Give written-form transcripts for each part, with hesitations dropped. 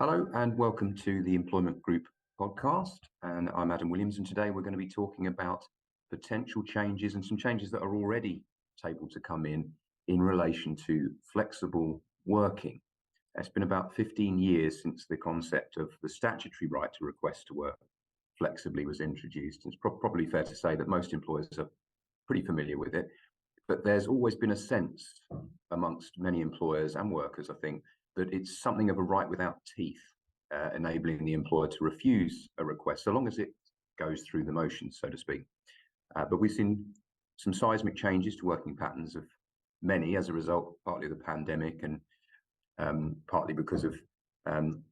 Hello and welcome to the Employment Group podcast. And I'm Adam Williams, and today we're going to be talking about potential changes and some changes that are already able to come in relation to flexible working. It's been about 15 years since the concept of the statutory right to request to work flexibly was introduced. It's probably fair to say that most employers are pretty familiar with it, but there's always been a sense amongst many employers and workers, I think, that it's something of a right without teeth, enabling the employer to refuse a request so long as it goes through the motions, so to speak. But we've seen some seismic changes to working patterns of many as a result, partly of the pandemic and partly because of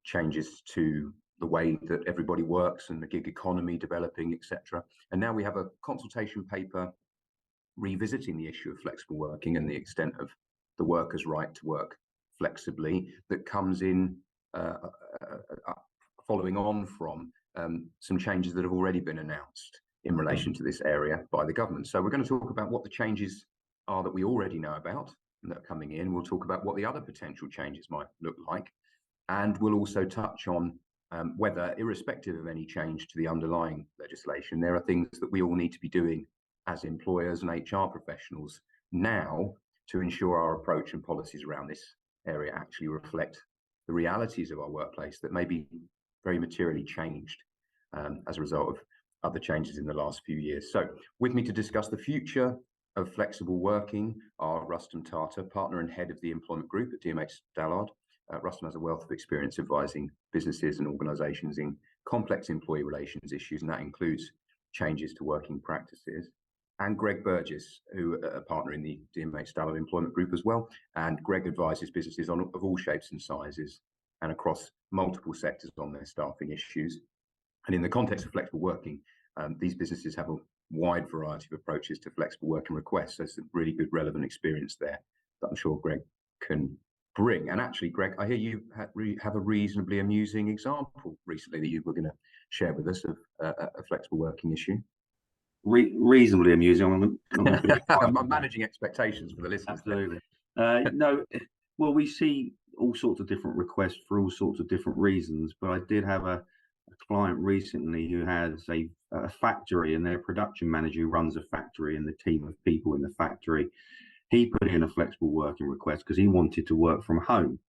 changes to the way that everybody works and the gig economy developing, etc. And now we have a consultation paper revisiting the issue of flexible working and the extent of the worker's right to work flexibly that comes in following on from some changes that have already been announced in relation to this area by the government. So we're going to talk about what the changes are that we already know about and that are coming in. We'll talk about what the other potential changes might look like. And we'll also touch on whether, irrespective of any change to the underlying legislation, there are things that we all need to be doing as employers and HR professionals now to ensure our approach and policies around this area actually reflect the realities of our workplace that may be very materially changed as a result of other changes in the last few years. So with me to discuss the future of flexible working are Rustom Tata, partner and head of the employment group at DMH Stallard. Rustom has a wealth of experience advising businesses and organizations in complex employee relations issues, and that includes changes to working practices. And Greg Burgess, who a partner in the DMH Stallard employment group as well. And Greg advises businesses of all shapes and sizes and across multiple sectors on their staffing issues. And in the context of flexible working, these businesses have a wide variety of approaches to flexible working requests. So some really good relevant experience there that I'm sure Greg can bring. And actually, Greg, I hear you have a reasonably amusing example recently that you were going to share with us of a flexible working issue. Reasonably amusing. I'm managing expectations for the listeners. Absolutely. No, well, we see all sorts of different requests for all sorts of different reasons, but I did have a client recently who has a factory, and their production manager who runs a factory and the team of people in the factory, he put in a flexible working request because he wanted to work from home,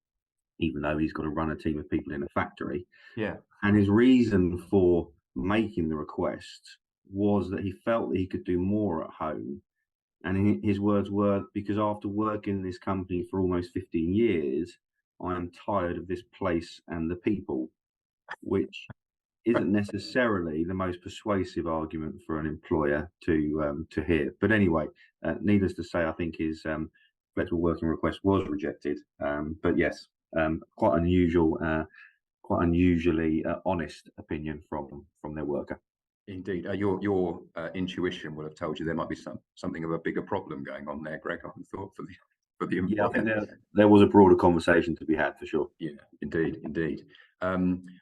even though he's got to run a team of people in a factory. Yeah. And his reason for making the request was that he felt that he could do more at home. And his words were, because after working in this company for almost 15 years, I am tired of this place and the people, which isn't necessarily the most persuasive argument for an employer to hear. But anyway, needless to say, I think his flexible working request was rejected. But yes, quite unusually honest opinion from their worker. Indeed, your intuition will have told you there might be something of a bigger problem going on there, Greg. I thought for the employer. Yeah, I think there was a broader conversation to be had for sure. Yeah, indeed.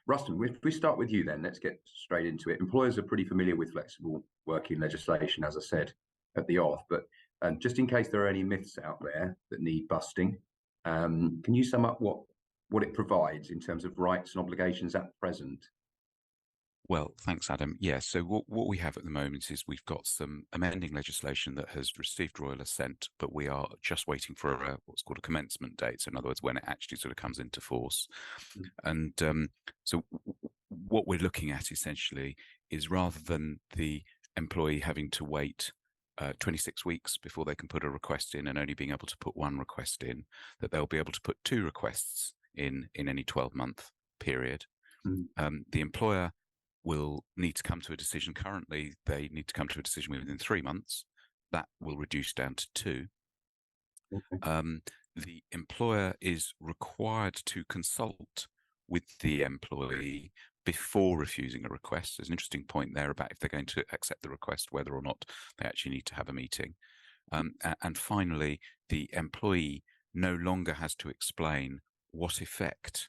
Rustom, if we start with you, then let's get straight into it. Employers are pretty familiar with flexible working legislation, as I said at the off, but just in case there are any myths out there that need busting, can you sum up what it provides in terms of rights and obligations at present? Well, thanks, Adam. Yeah, so what we have at the moment is we've got some amending legislation that has received royal assent, but we are just waiting for what's called a commencement date. So in other words, when it actually sort of comes into force. And so what we're looking at essentially is, rather than the employee having to wait 26 weeks before they can put a request in and only being able to put one request in, that they'll be able to put two requests in any 12-month period. The employer will need to come to a decision. Currently, they need to come to a decision within 3 months. That will reduce down to 2. Okay. The employer is required to consult with the employee before refusing a request. There's an interesting point there about if they're going to accept the request, whether or not they actually need to have a meeting. And finally, the employee no longer has to explain what effect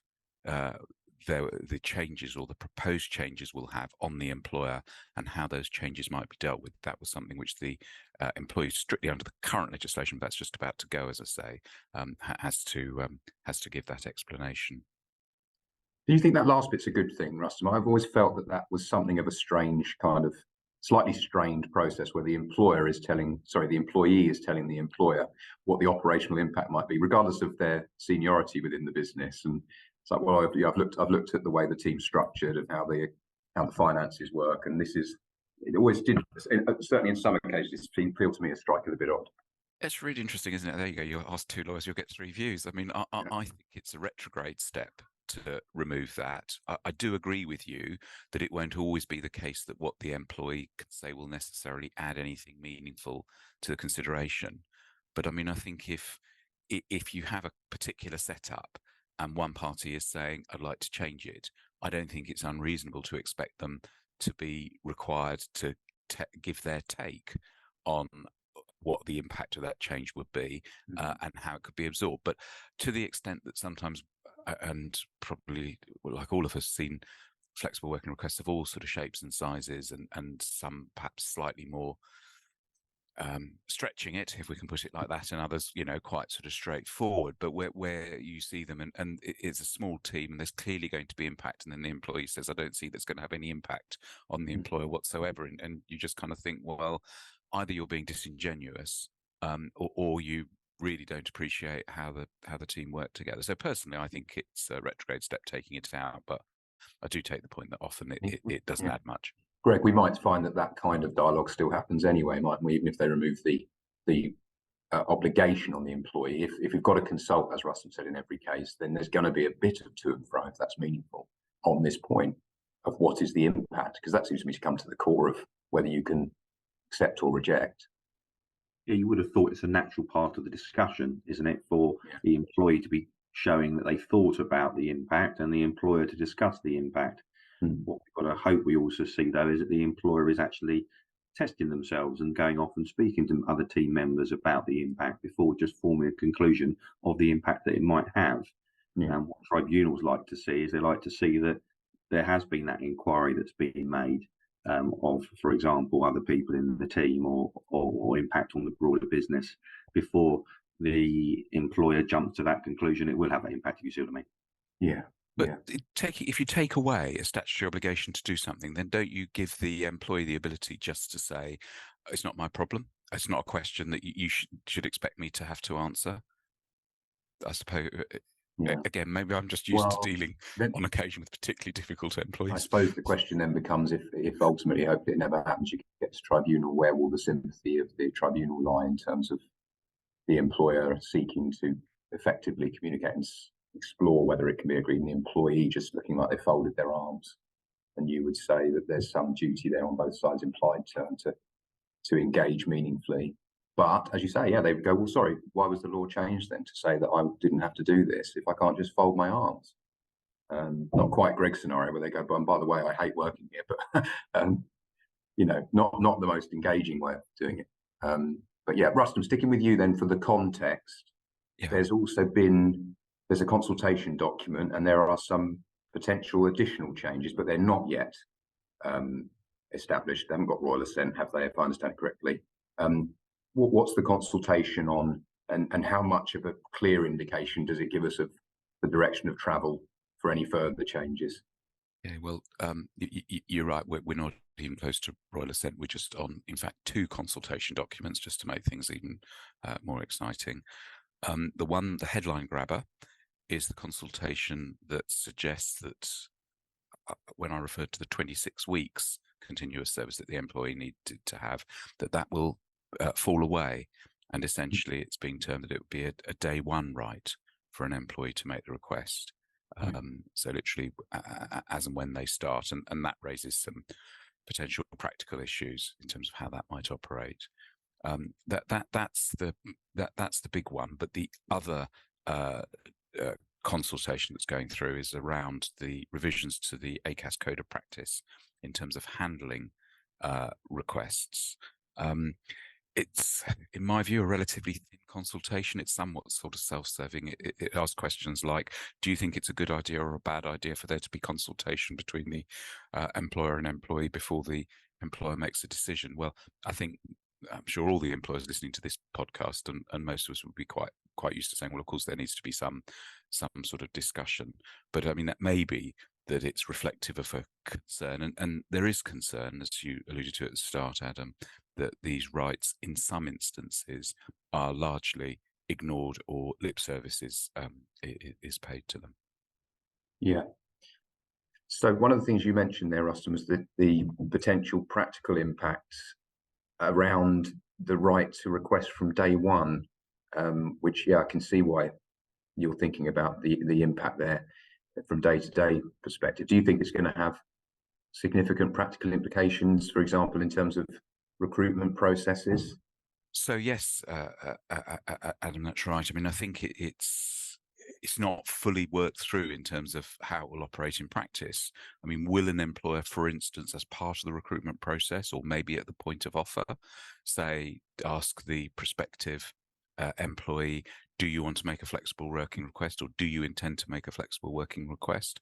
the changes or the proposed changes will have on the employer and how those changes might be dealt with. That was something which the employee, strictly under the current legislation, that's just about to go, as I say, has to give that explanation. Do you think that last bit's a good thing, Rustam? I've always felt that that was something of a strange kind of slightly strained process where the employee is telling the employer what the operational impact might be, regardless of their seniority within the business. And it's like, well, I've looked at the way the team's structured and how the finances work, and it always did, certainly in some occasions, it feel to me a strike a bit odd. It's really interesting, isn't it? There you go. You ask two lawyers, you'll get three views. I mean, I think it's a retrograde step to remove that. I do agree with you that it won't always be the case that what the employee can say will necessarily add anything meaningful to the consideration. But I mean, I think if you have a particular setup and one party is saying, I'd like to change it, I don't think it's unreasonable to expect them to be required to give their take on what the impact of that change would be and how it could be absorbed. But to the extent that sometimes, and probably like all of us, seen flexible working requests of all sort of shapes and sizes, and some perhaps slightly more stretching it, if we can put it like that, and others, quite sort of straightforward. But where you see them, and it's a small team, and there's clearly going to be impact, and then the employee says, I don't see that's going to have any impact on the employer whatsoever, and you just kind of think, well, either you're being disingenuous, or you really don't appreciate how the team work together. So personally, I think it's a retrograde step taking it out, but I do take the point that often it doesn't add much. Greg, we might find that kind of dialogue still happens anyway, mightn't we? Even if they remove the obligation on the employee. If you've got to consult, as Rustam said, in every case, then there's going to be a bit of to and fro, if that's meaningful, on this point of what is the impact, because that seems to me to come to the core of whether you can accept or reject. Yeah, you would have thought it's a natural part of the discussion, isn't it, for the employee to be showing that they thought about the impact and the employer to discuss the impact. What we've got to hope we also see, though, is that the employer is actually testing themselves and going off and speaking to other team members about the impact before just forming a conclusion of the impact that it might have. And what tribunals like to see is they like to see that there has been that inquiry that's been made of, for example, other people in the team or impact on the broader business before the employer jumps to that conclusion. It will have an impact, if you see what I mean. Yeah. But if you take away a statutory obligation to do something, then don't you give the employee the ability just to say, it's not my problem? It's not a question that you should expect me to have to answer? I suppose, again, maybe I'm just used to dealing on occasion with particularly difficult employees. I suppose the question then becomes, if ultimately, hopefully it never happens, you get to tribunal, where will the sympathy of the tribunal lie in terms of the employer seeking to effectively communicate and explore whether it can be agreed, and the employee just looking like they folded their arms? And you would say that there's some duty there on both sides, implied term, to engage meaningfully. But as you say, they would go, well, sorry, why was the law changed then to say that I didn't have to do this if I can't just fold my arms? Not quite Greg's scenario where they go, but by the way, I hate working here, but not the most engaging way of doing it. But yeah, Rustam, sticking with you then for the context, there's a consultation document, and there are some potential additional changes, but they're not yet established. They haven't got royal assent, have they, if I understand it correctly? What's the consultation on, and how much of a clear indication does it give us of the direction of travel for any further changes? Yeah, well, you're right. We're not even close to royal assent. We're just on, in fact, 2 consultation documents, just to make things even more exciting. The headline grabber is the consultation that suggests that when I referred to the 26 weeks continuous service that the employee needed to have, that will fall away. And essentially, it's being termed that it would be a day one right for an employee to make the request. So literally as and when they start, and that raises some potential practical issues in terms of how that might operate. That's the big one. But the other consultation that's going through is around the revisions to the ACAS Code of Practice in terms of handling requests. It's, in my view, a relatively thin consultation. It's somewhat sort of self-serving. It asks questions like, do you think it's a good idea or a bad idea for there to be consultation between the employer and employee before the employer makes a decision? Well, I think I'm sure all the employers listening to this podcast and most of us would be quite used to saying, well, of course, there needs to be some sort of discussion. But I mean, that may be that it's reflective of a concern, and there is concern, as you alluded to at the start, Adam, that these rights in some instances are largely ignored or lip services is paid to them. Yeah. So one of the things you mentioned there, Rustam, was the potential practical impacts around the right to request from day one, which, yeah, I can see why you're thinking about the impact there from day-to-day perspective. Do you think it's going to have significant practical implications, for example, in terms of recruitment processes? So yes, Adam, that's right. I mean, I think it's not fully worked through in terms of how it will operate in practice. I mean, will an employer, for instance, as part of the recruitment process, or maybe at the point of offer, say, ask the prospective employee, do you want to make a flexible working request, or do you intend to make a flexible working request?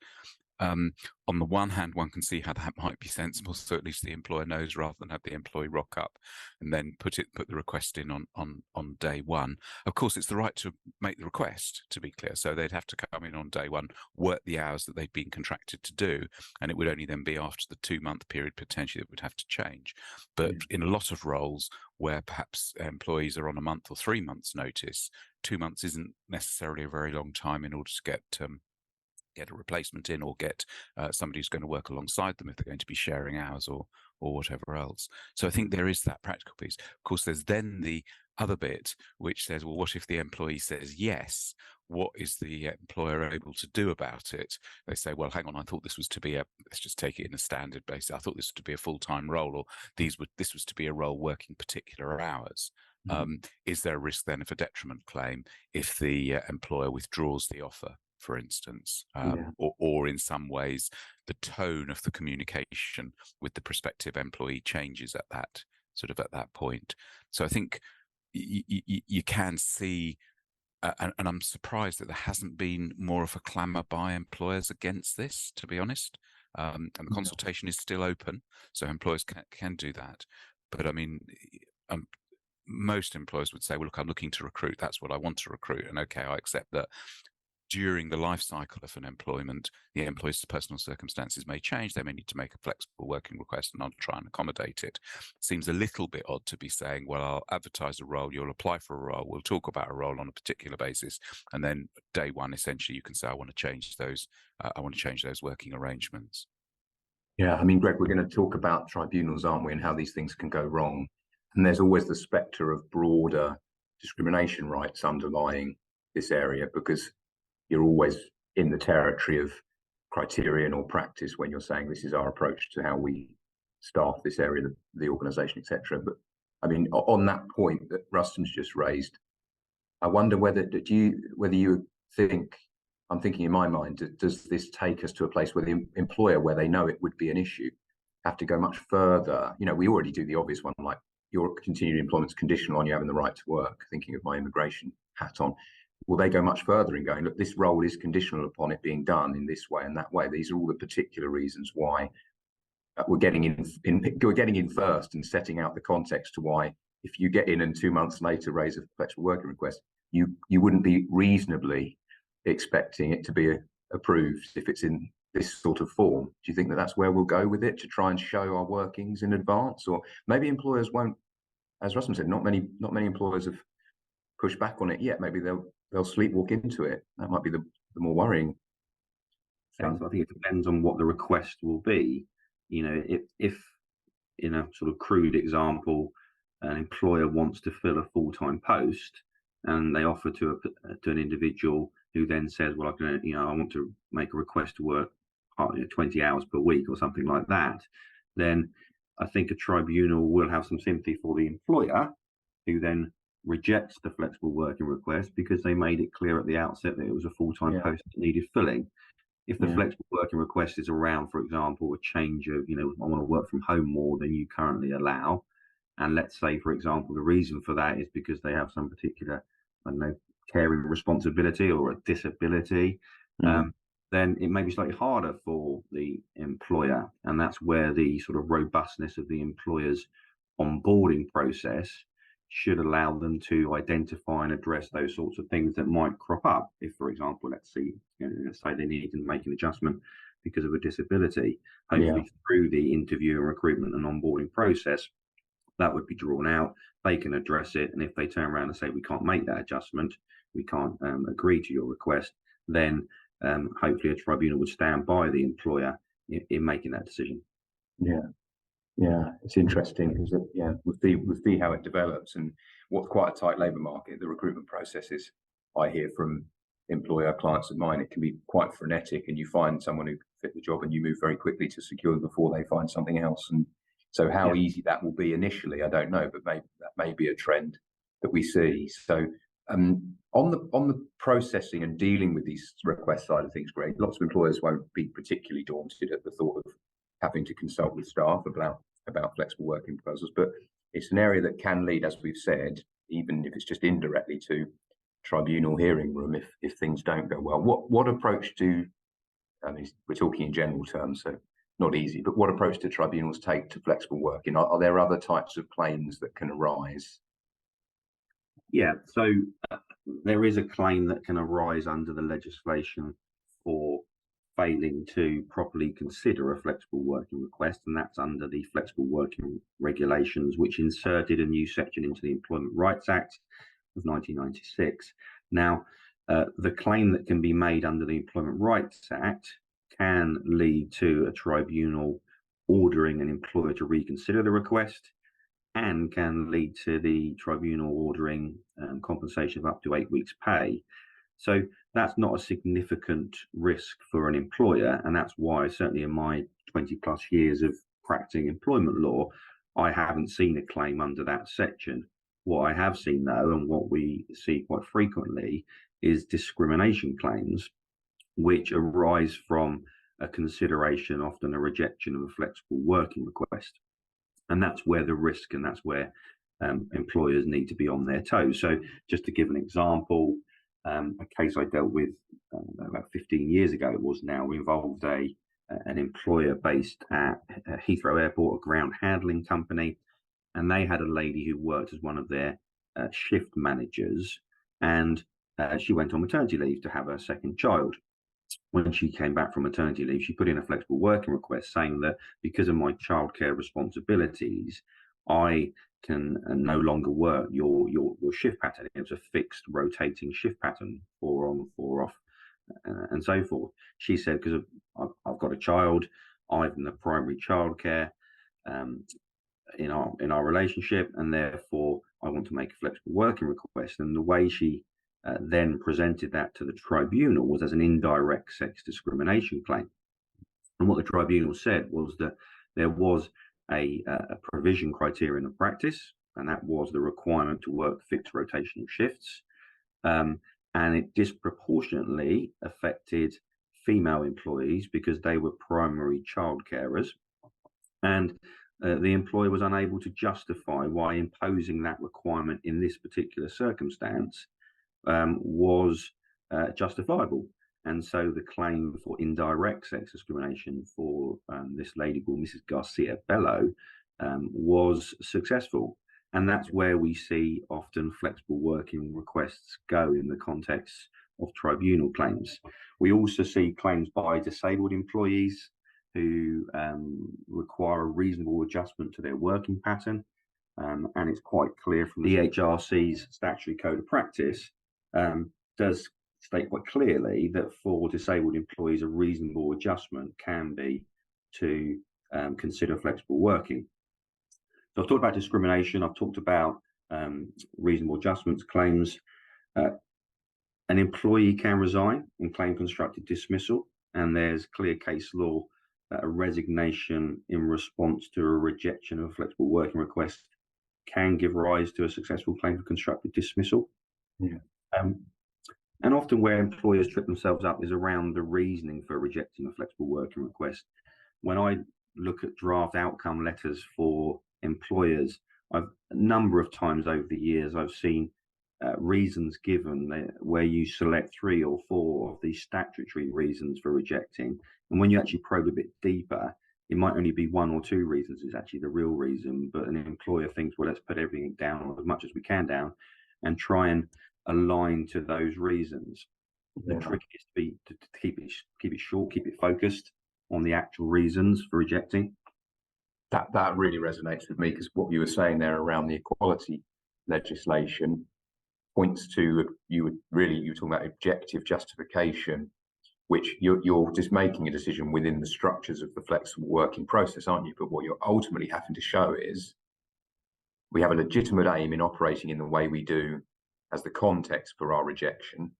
On the one hand, one can see how that might be sensible, so at least the employer knows, rather than have the employee rock up and then put the request in on day one. Of course, it's the right to make the request, to be clear. So they'd have to come in on day one, work the hours that they've been contracted to do, and it would only then be after the 2-month period potentially that would have to change. But in a lot of roles where perhaps employees are on a month or 3 months notice, 2 months isn't necessarily a very long time in order to get a replacement in, or get somebody who's going to work alongside them if they're going to be sharing hours or whatever else. So I think there is that practical piece. Of course, there's then the other bit which says, well, what if the employee says yes? What is the employer able to do about it? They say, well, hang on, I thought this was to be let's just take it in a standard basis. I thought this was to be a full-time role, or this was to be a role working particular hours. Is there a risk then of a detriment claim if the employer withdraws the offer, for instance, or in some ways the tone of the communication with the prospective employee changes at that point? So I think you can see, and I'm surprised that there hasn't been more of a clamour by employers against this, to be honest. And the consultation is still open, so employers can do that. But I mean, most employers would say, well, look, I'm looking to recruit. That's what I want to recruit. And okay, I accept that during the life cycle of an employment, the employee's personal circumstances may change. They may need to make a flexible working request, and I'll try and accommodate it. Seems a little bit odd to be saying, well, I'll advertise a role, you'll apply for a role, we'll talk about a role on a particular basis, and then day one, essentially, you can say, I want to change those working arrangements. Yeah, I mean, Greg, we're going to talk about tribunals, aren't we, and how these things can go wrong. And there's always the spectre of broader discrimination rights underlying this area, because you're always in the territory of criterion or practice when you're saying this is our approach to how we staff this area of the organisation, etc. But I mean, on that point that Rustam's just raised, I wonder whether you think, I'm thinking in my mind, does this take us to a place where the employer, where they know it would be an issue, have to go much further? You know, we already do the obvious one, like your continued employment's conditional on you having the right to work, thinking of my immigration hat on. Will they go much further in going, look, this role is conditional upon it being done in this way and that way? These are all the particular reasons why we're getting in first, and setting out the context to why, if you get in and 2 months later raise a flexible working request, you wouldn't be reasonably expecting it to be approved if it's in this sort of form. Do you think that that's where we'll go with it, to try and show our workings in advance? Or maybe employers won't, as Rustam said, not many employers have pushed back on it yet. Maybe they'll sleepwalk into it. That might be the more worrying thing. I think it depends on what the request will be. You know, if in a sort of crude example, an employer wants to fill a full-time post, and they offer to an individual who then says, well, I want to make a request to work 20 hours per week or something like that, then I think a tribunal will have some sympathy for the employer, who then rejects the flexible working request because they made it clear at the outset that it was a full-time post that needed filling. If the flexible working request is around, for example, a change of, I want to work from home more than you currently allow, and let's say, for example, the reason for that is because they have some particular, caring responsibility or a disability, then it may be slightly harder for the employer. And that's where the sort of robustness of the employer's onboarding process should allow them to identify and address those sorts of things that might crop up. If, for example, let's say they need to make an adjustment because of a disability, hopefully through the interview and recruitment and onboarding process, that would be drawn out. They can address it, and if they turn around and say we can't make that adjustment, we can't agree to your request, then hopefully a tribunal would stand by the employer in making that decision. Yeah, it's interesting because we'll see how it develops, and what's quite a tight labour market. The recruitment processes, I hear from employer clients of mine, it can be quite frenetic, and you find someone who can fit the job, and you move very quickly to secure them before they find something else. And so, how easy that will be initially, I don't know, but maybe that may be a trend that we see. So, on the processing and dealing with these request side of things, Greg, lots of employers won't be particularly daunted at the thought of having to consult with staff about flexible working proposals, but it's an area that can lead, as we've said, even if it's just indirectly, to tribunal hearing room if things don't go well. What approach do, I mean, we're talking in general terms, so not easy, but what approach do tribunals take to flexible working? Are there other types of claims that can arise? Yeah, so there is a claim that can arise under the legislation for failing to properly consider a flexible working request, and that's under the Flexible Working Regulations, which inserted a new section into the Employment Rights Act of 1996. Now, the claim that can be made under the Employment Rights Act can lead to a tribunal ordering an employer to reconsider the request, and can lead to the tribunal ordering compensation of up to 8 weeks' pay. So that's not a significant risk for an employer, and that's why, certainly in my 20 plus years of practicing employment law, I haven't seen a claim under that section. What I have seen, though, and what we see quite frequently, is discrimination claims, which arise from a consideration, often a rejection of a flexible working request. And that's where the risk, and that's where employers need to be on their toes. So just to give an example, a case I dealt with about 15 years ago, it was now, involved an employer based at Heathrow Airport, a ground handling company, and they had a lady who worked as one of their shift managers, and she went on maternity leave to have her second child. When she came back from maternity leave, she put in a flexible working request saying that because of my childcare responsibilities, I can no longer work your shift pattern. It was a fixed rotating shift pattern, 4 on, 4 off, and so forth. She said, because I've got a child, I'm the primary childcare in our relationship, and therefore I want to make a flexible working request. And the way she then presented that to the tribunal was as an indirect sex discrimination claim. And what the tribunal said was that there was a provision criterion of practice, and that was the requirement to work fixed rotational shifts, and it disproportionately affected female employees because they were primary child carers, and the employer was unable to justify why imposing that requirement in this particular circumstance was justifiable. And so the claim for indirect sex discrimination for this lady called Mrs. Garcia Bello was successful. And that's where we see often flexible working requests go in the context of tribunal claims. We also see claims by disabled employees who require a reasonable adjustment to their working pattern. And it's quite clear from the EHRC's statutory code of practice does state quite clearly that for disabled employees, a reasonable adjustment can be to consider flexible working. So I've talked about discrimination, I've talked about reasonable adjustments claims. An employee can resign and claim constructive dismissal, and there's clear case law that a resignation in response to a rejection of a flexible working request can give rise to a successful claim for constructive dismissal. And often where employers trip themselves up is around the reasoning for rejecting a flexible working request. When I look at draft outcome letters for employers, a number of times over the years, I've seen reasons given where you select 3 or 4 of these statutory reasons for rejecting. And when you actually probe a bit deeper, it might only be one or two reasons is actually the real reason, but an employer thinks, well, let's put everything down, or as much as we can down, and try and align to those reasons. The trick is to keep it short, keep it focused on the actual reasons for rejecting. That really resonates with me, because what you were saying there around the equality legislation points to you were talking about objective justification, which you're just making a decision within the structures of the flexible working process, aren't you? But what you're ultimately having to show is we have a legitimate aim in operating in the way we do as the context for our rejection,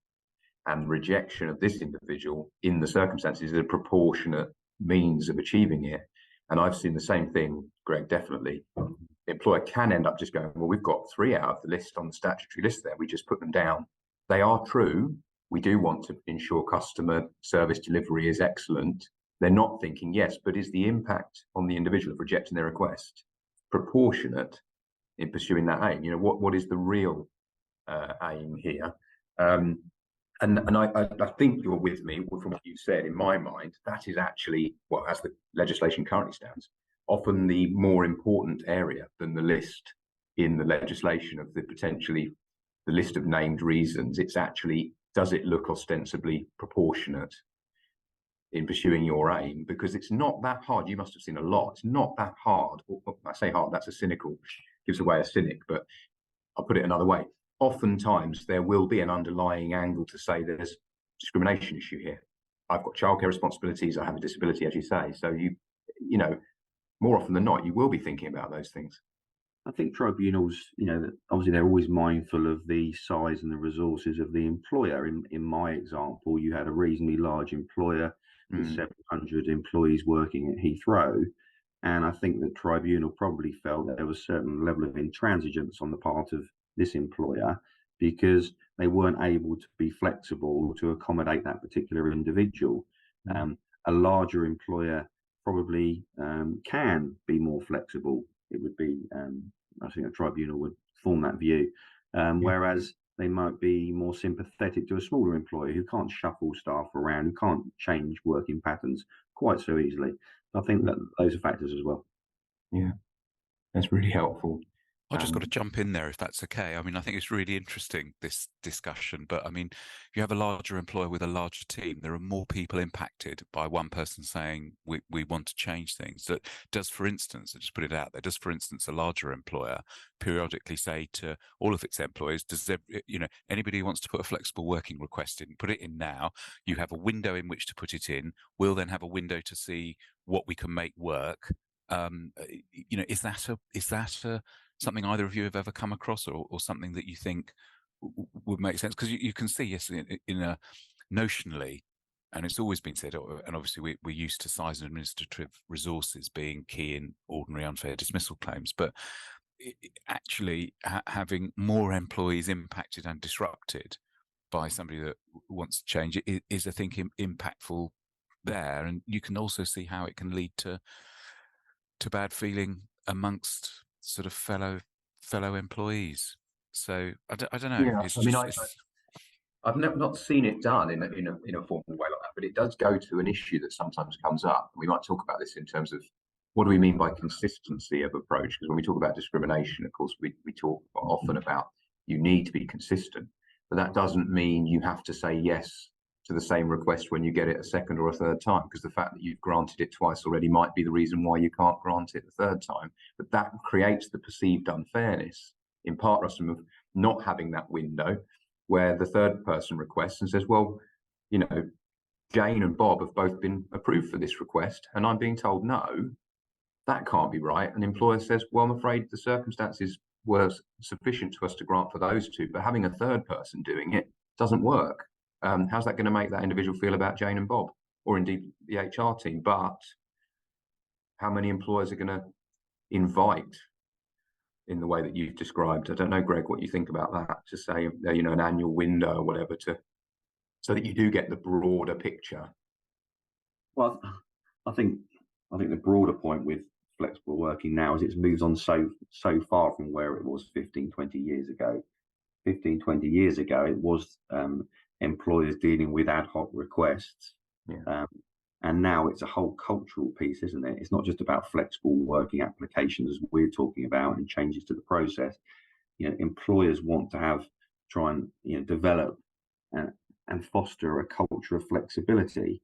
and rejection of this individual in the circumstances is a proportionate means of achieving it. And I've seen the same thing, Greg, definitely. The employer can end up just going, well, we've got 3 out of the list on the statutory list there, we just put them down. They are true. We do want to ensure customer service delivery is excellent. They're not thinking, yes, but is the impact on the individual of rejecting their request proportionate in pursuing that aim? You know, what is the real aim here? And I think you're with me from what you said. In my mind, that is actually, well, as the legislation currently stands, often the more important area than the list in the legislation of the list of named reasons. It's actually, does it look ostensibly proportionate in pursuing your aim? Because it's not that hard. You must have seen a lot. It's not that hard. I say hard, that's a cynical, gives away a cynic, but I'll put it another way. Oftentimes there will be an underlying angle to say there's a discrimination issue here. I've got childcare responsibilities, I have a disability, as you say. So you know, more often than not, you will be thinking about those things. I think tribunals, you know, obviously they're always mindful of the size and the resources of the employer. In my example, you had a reasonably large employer with 700 employees working at Heathrow. And I think the tribunal probably felt that there was a certain level of intransigence on the part of this employer, because they weren't able to be flexible to accommodate that particular individual. A larger employer probably can be more flexible. It would be, I think a tribunal would form that view, whereas they might be more sympathetic to a smaller employer who can't shuffle staff around, who can't change working patterns quite so easily. I think that those are factors as well. Yeah, that's really helpful. I just got to jump in there if that's okay. I mean, I think it's really interesting, this discussion, but I mean, if you have a larger employer with a larger team, there are more people impacted by one person saying we want to change things. That does, for instance, I just put it out there, does, for instance, a larger employer periodically say to all of its employees, anybody who wants to put a flexible working request in, put it in now. You have a window in which to put it in. We'll then have a window to see what we can make work. Is that something either of you have ever come across, or something that you think would make sense? Because you can see, yes, in a notionally, and it's always been said, and obviously we're used to size and administrative resources being key in ordinary unfair dismissal claims, but actually having more employees impacted and disrupted by somebody that wants to change it is, I think, impactful there. And you can also see how it can lead to bad feeling amongst sort of fellow employees. So I don't know. Yeah, I mean, I've not seen it done in a formal way like that, but it does go to an issue that sometimes comes up. We might talk about this in terms of what do we mean by consistency of approach? Because when we talk about discrimination, of course, we talk often about you need to be consistent, but that doesn't mean you have to say yes to the same request when you get it a second or a third time, because the fact that you've granted it twice already might be the reason why you can't grant it the third time. But that creates the perceived unfairness, in part, Rustam, of not having that window where the third person requests and says, well, Jane and Bob have both been approved for this request and I'm being told no. That can't be right. An employer says, well, I'm afraid the circumstances were sufficient to us to grant for those two, but having a third person doing it doesn't work. How's that going to make that individual feel about Jane and Bob, or indeed the HR team? But how many employers are going to invite in the way that you've described? I don't know, Greg, what you think about that, to say, an annual window or whatever, so that you do get the broader picture. Well, I think the broader point with flexible working now is it's moved on so far from where it was 15, 20 years ago. 15, 20 years ago, it was employers dealing with ad hoc requests. And now it's a whole cultural piece, isn't it? It's not just about flexible working applications as we're talking about and changes to the process. Employers want to try and develop and foster a culture of flexibility,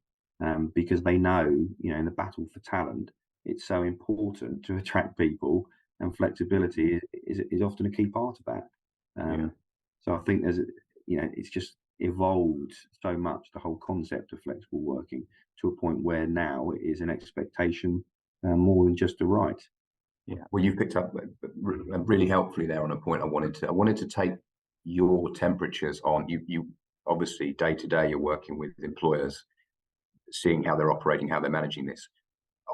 because they know, in the battle for talent, it's so important to attract people, and flexibility is often a key part of that. So I think it's just evolved so much, the whole concept of flexible working, to a point where now it is an expectation, more than just a right. Yeah, well, you've picked up really helpfully there on a point I wanted to take your temperatures on. You obviously day to day you're working with employers, seeing how they're operating, how they're managing this.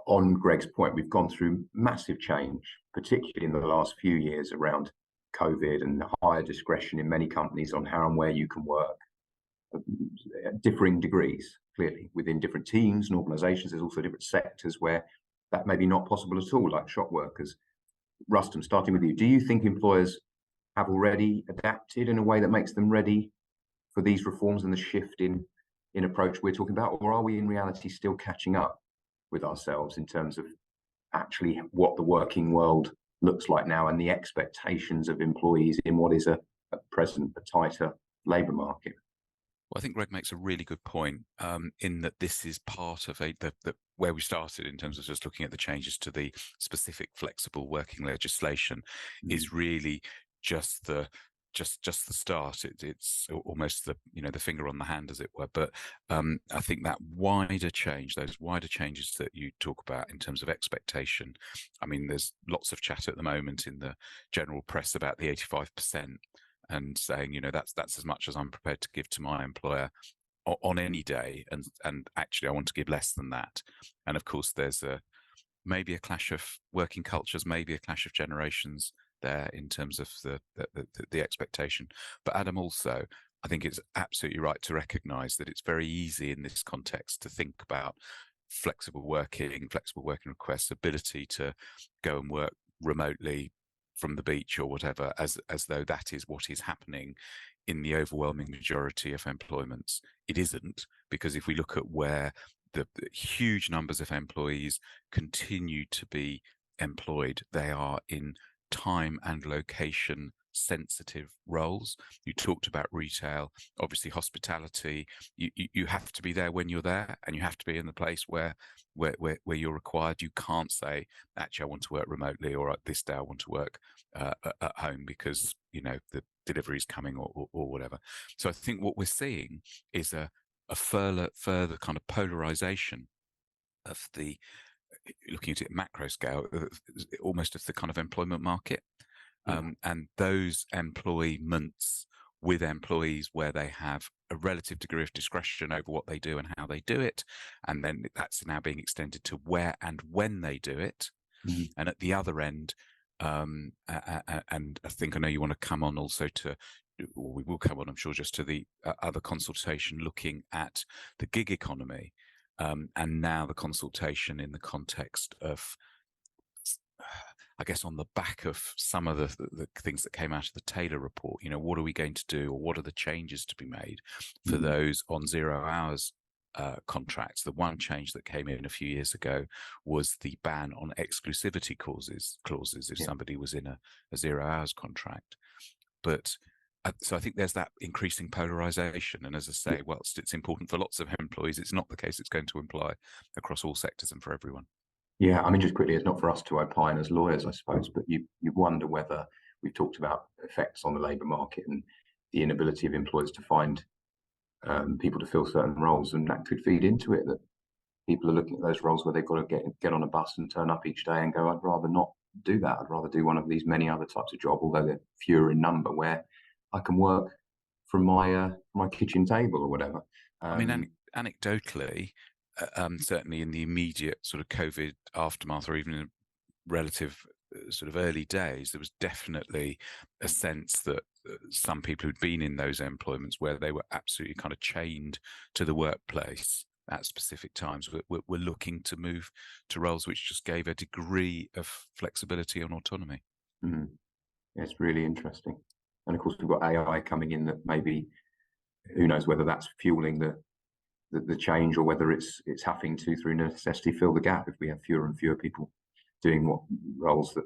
On Greg's point, we've gone through massive change, particularly in the last few years around COVID and the higher discretion in many companies on how and where you can work, differing degrees, clearly, within different teams and organizations. There's also different sectors where that may be not possible at all, like shop workers. Rustom, starting with you, do you think employers have already adapted in a way that makes them ready for these reforms and the shift in approach we're talking about, or are we in reality still catching up with ourselves in terms of actually what the working world looks like now and the expectations of employees in what is a tighter labour market? Well, I think Greg makes a really good point, in that this is part of where we started in terms of just looking at the changes to the specific flexible working legislation is really just the start. It's almost the finger on the hand, as it were. But I think that those wider changes that you talk about in terms of expectation. I mean, there's lots of chat at the moment in the general press about the 85%. And saying, that's as much as I'm prepared to give to my employer on any day, and actually I want to give less than that. And of course, there's maybe a clash of working cultures, maybe a clash of generations there in terms of the expectation. But Adam, also, I think it's absolutely right to recognise that it's very easy in this context to think about flexible working requests, ability to go and work remotely from the beach or whatever, as though that is what is happening in the overwhelming majority of employments. It isn't, because if we look at where the huge numbers of employees continue to be employed, they are in time and location sensitive roles. You talked about retail, obviously hospitality. You have to be there when you're there, and you have to be in the place where you're required. You can't say, actually, I want to work remotely, or this day I want to work at home because the delivery is coming, or whatever. So I think what we're seeing is a further kind of polarization of the, looking at it macro scale, almost of the kind of employment market. And those employments with employees where they have a relative degree of discretion over what they do and how they do it, and then that's now being extended to where and when they do it. And at the other end, and I think I know you want to come on also to, or we will come on, I'm sure, just to the other consultation looking at the gig economy, and now the consultation in the context of, I guess, on the back of some of the things that came out of the Taylor report. What are we going to do, or what are the changes to be made for those on 0 hours contracts? The one change that came in a few years ago was the ban on exclusivity clauses if somebody was in a 0 hours contract. But so I think there's that increasing polarization. And as I say, whilst it's important for lots of employees, it's not the case it's going to apply across all sectors and for everyone. Yeah, I mean, just quickly, it's not for us to opine as lawyers, I suppose, but you wonder whether, we've talked about effects on the labour market and the inability of employers to find people to fill certain roles, and that could feed into it, that people are looking at those roles where they've got to get on a bus and turn up each day and go, I'd rather not do that. I'd rather do one of these many other types of job, although they're fewer in number, where I can work from my kitchen table or whatever. I mean, anecdotally, certainly in the immediate sort of COVID aftermath, or even in relative sort of early days, there was definitely a sense that some people who'd been in those employments where they were absolutely kind of chained to the workplace at specific times were looking to move to roles which just gave a degree of flexibility and autonomy. Yeah, it's really interesting. And of course, we've got AI coming in that maybe, who knows whether that's fueling the the change, or whether it's having to, through necessity, fill the gap if we have fewer and fewer people doing what roles that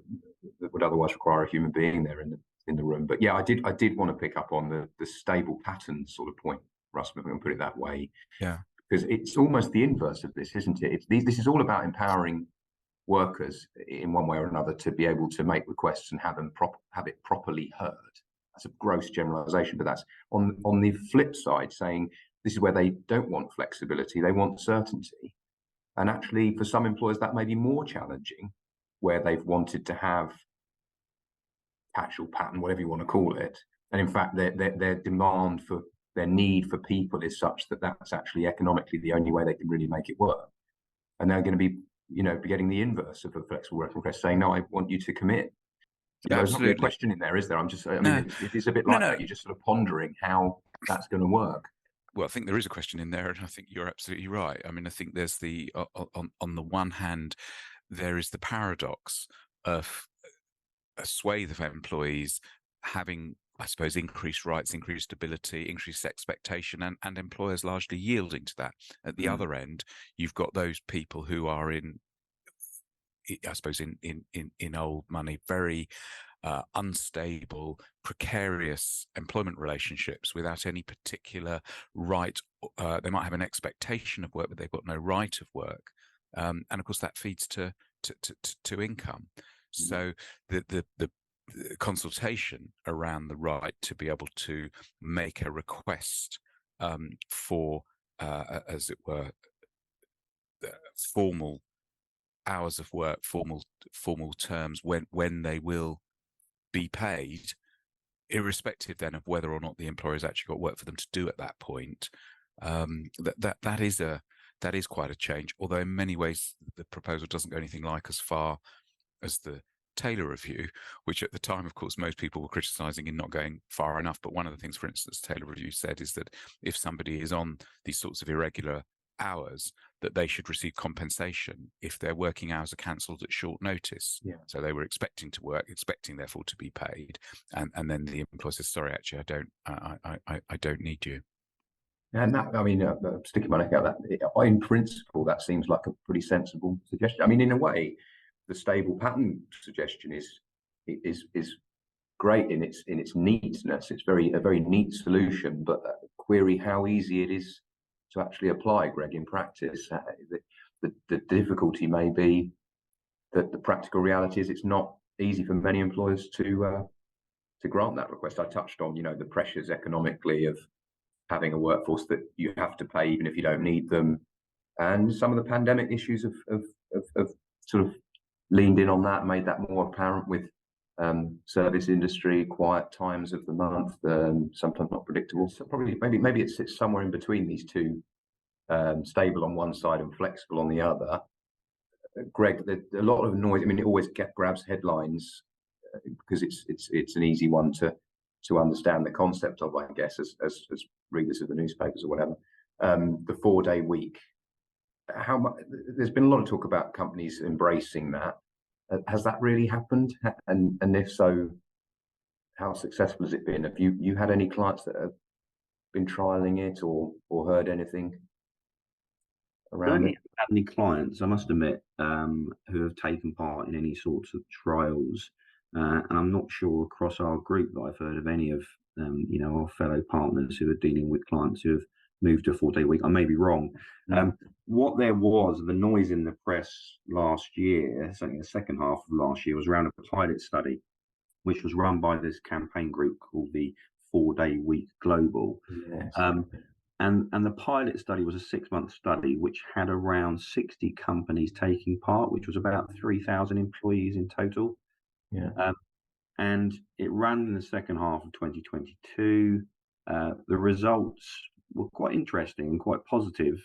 would otherwise require a human being there in the room. But yeah, I did want to pick up on the stable pattern sort of point, Russ, if we can put it that way. Yeah. Because it's almost the inverse of this, isn't it? This is all about empowering workers in one way or another to be able to make requests and have it properly heard. That's a gross generalization, but that's on the flip side, saying this is where they don't want flexibility, they want certainty. And actually, for some employers, that may be more challenging, where they've wanted to have actual pattern, whatever you want to call it. And in fact, their demand for, their need for people is such that that's actually economically the only way they can really make it work. And they're going to be, getting the inverse of a flexible working request, saying, no, I want you to commit. There's not really a question in there, is there? It is a bit like that. You're just sort of pondering how that's going to work. Well, I think there is a question in there, and I think you're absolutely right. I mean, I think there's the on the one hand, there is the paradox of a swathe of employees having, I suppose, increased rights, increased stability, increased expectation, and employers largely yielding to that. At the other end, you've got those people who are in old money, very unstable, precarious employment relationships without any particular right. They might have an expectation of work, but they've got no right of work, and of course that feeds to income. So the consultation around the right to be able to make a request for, as it were, formal hours of work, formal terms when they will be paid, irrespective then of whether or not the employer has actually got work for them to do at that point. That is quite a change. Although in many ways the proposal doesn't go anything like as far as the Taylor Review, which at the time, of course, most people were criticising in not going far enough. But one of the things, for instance, Taylor Review said is that if somebody is on these sorts of irregular hours, that they should receive compensation if their working hours are cancelled at short notice. Yeah. So they were expecting to work, expecting therefore to be paid, and then the employer says, "Sorry, actually, I don't need you." And that, I'm sticking my neck out. That in principle, that seems like a pretty sensible suggestion. I mean, in a way, the stable pattern suggestion is great in its neatness. It's a very neat solution, but query how easy it is to actually apply, Greg, in practice. The difficulty may be that the practical reality is it's not easy for many employers to grant that request. I touched on, the pressures economically of having a workforce that you have to pay even if you don't need them, and some of the pandemic issues of sort of leaned in on that, made that more apparent with service industry, quiet times of the month, sometimes not predictable. So probably maybe it sits somewhere in between these two, stable on one side and flexible on the other. Greg, a lot of noise. I mean, it always grabs headlines because it's an easy one to understand the concept of, I guess, as readers of the newspapers or whatever. The 4-day week. How much? There's been a lot of talk about companies embracing that. Has that really happened? And if so, how successful has it been? Have you had any clients that have been trialing it or heard anything around it? Had any clients, I must admit, who have taken part in any sorts of trials, and I'm not sure across our group that I've heard of any of our fellow partners who are dealing with clients who have moved to a 4-day week. I may be wrong. What there was, the noise in the press last year, certainly the second half of last year, was around a pilot study, which was run by this campaign group called the 4-Day Week Global. Yes. And the pilot study was a 6-month study, which had around 60 companies taking part, which was about 3,000 employees in total. Yeah. And it ran in the second half of 2022. The results were quite interesting and quite positive.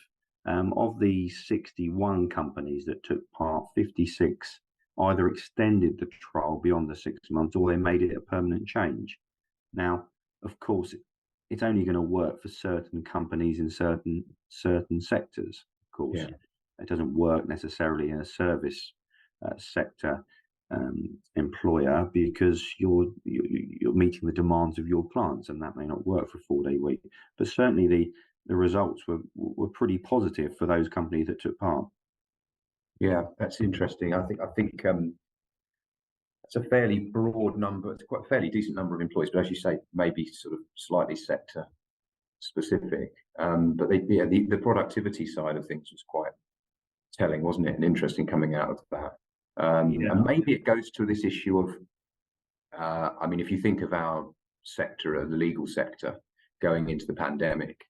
Of the 61 companies that took part, 56 either extended the trial beyond the 6 months or they made it a permanent change. Now, of course, it's only going to work for certain companies in certain sectors. Of course, it doesn't work necessarily in a service sector employer, because you're meeting the demands of your clients, and that may not work for a 4-day week. But certainly the results were pretty positive for those companies that took part. Yeah, that's interesting. I think it's a fairly broad number. It's quite a fairly decent number of employees, but as you say, maybe sort of slightly sector specific. But the productivity side of things was quite telling, wasn't it? And interesting coming out of that. And maybe it goes to this issue of, I mean, if you think of our sector, the legal sector, going into the pandemic,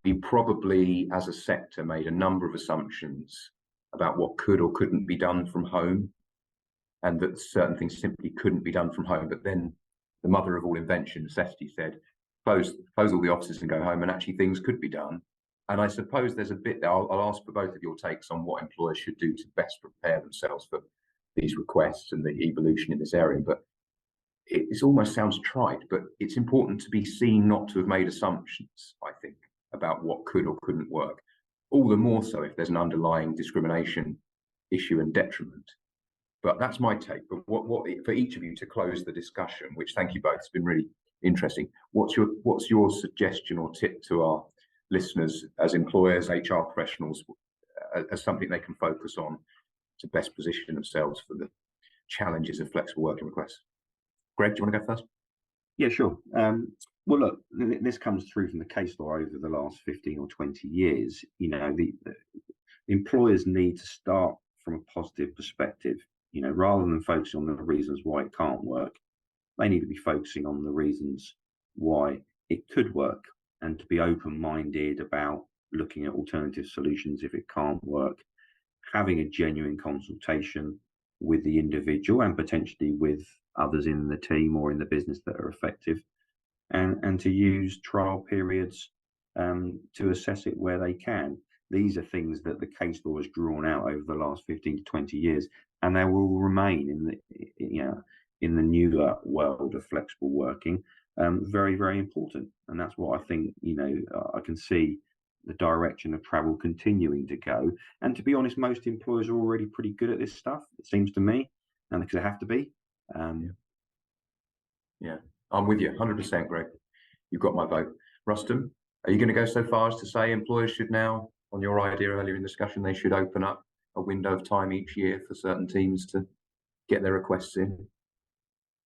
we probably, as a sector, made a number of assumptions about what could or couldn't be done from home, and that certain things simply couldn't be done from home. But then the mother of all invention, necessity, said, close all the offices and go home, and actually things could be done. And I suppose there's a bit there. I'll ask for both of your takes on what employers should do to best prepare themselves for these requests and the evolution in this area. But it almost sounds trite, but it's important to be seen not to have made assumptions, I think, about what could or couldn't work. All the more so if there's an underlying discrimination issue and detriment. But that's my take. But what for each of you to close the discussion, which thank you both, it's been really interesting. What's your suggestion or tip to our listeners as employers, HR professionals, as something they can focus on to best position themselves for the challenges of flexible working requests? Greg, do you want to go first? Yeah, sure. Well, look, this comes through from the case law over the last 15 or 20 years. You know, the employers need to start from a positive perspective. You know, rather than focusing on the reasons why it can't work, they need to be focusing on the reasons why it could work, and to be open-minded about looking at alternative solutions if it can't work, having a genuine consultation with the individual and potentially with others in the team or in the business that are effective, and to use trial periods to assess it where they can. These are things that the case law has drawn out over the last 15 to 20 years, and they will remain in the newer world of flexible working very, very important. And that's what I think, I can see the direction of travel continuing to go. And to be honest, most employers are already pretty good at this stuff, it seems to me, and because they have to be. Yeah, I'm with you 100%, Greg. You've got my vote. Rustom, are you going to go so far as to say employers should now, on your idea earlier in the discussion, they should open up a window of time each year for certain teams to get their requests in?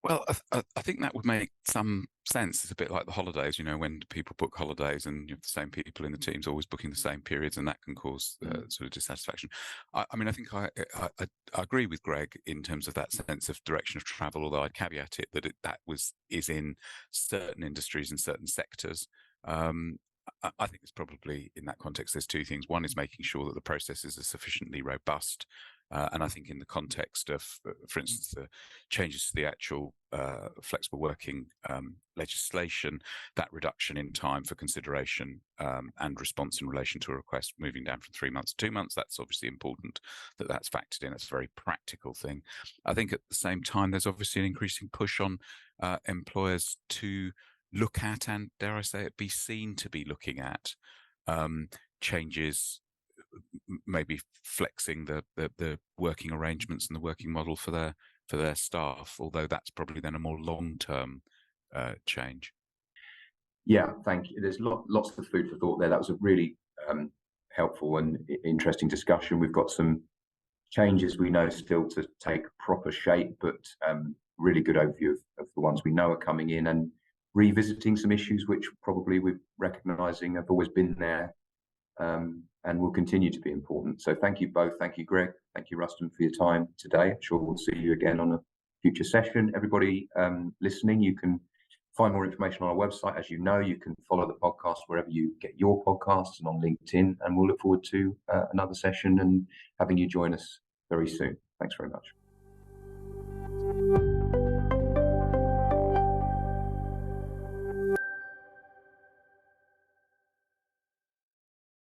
Well, I think that would make some sense. It's a bit like the holidays, when people book holidays and the same people in the teams always booking the same periods, and that can cause sort of dissatisfaction. I mean, I think I agree with Greg in terms of that sense of direction of travel, although I'd caveat it that is in certain industries and certain sectors. I think it's probably, in that context, there's two things. One is making sure that the processes are sufficiently robust. And I think in the context of, for instance, the changes to the actual flexible working legislation, that reduction in time for consideration and response in relation to a request moving down from 3 months to 2 months, that's obviously important that that's factored in. It's a very practical thing. I think at the same time, there's obviously an increasing push on employers to look at, and dare I say it, be seen to be looking at changes, maybe flexing the working arrangements and the working model for their staff, although that's probably then a more long-term change. Yeah, thank you. There's lots of food for thought there. That was a really helpful and interesting discussion. We've got some changes we know still to take proper shape, but really good overview of the ones we know are coming in, and revisiting some issues which probably we're recognising have always been there and will continue to be important. So thank you both. Thank you, Greg. Thank you, Rustom, for your time today. I'm sure we'll see you again on a future session. Everybody listening, you can find more information on our website. As you know, you can follow the podcast wherever you get your podcasts and on LinkedIn, and we'll look forward to another session and having you join us very soon. Thanks very much.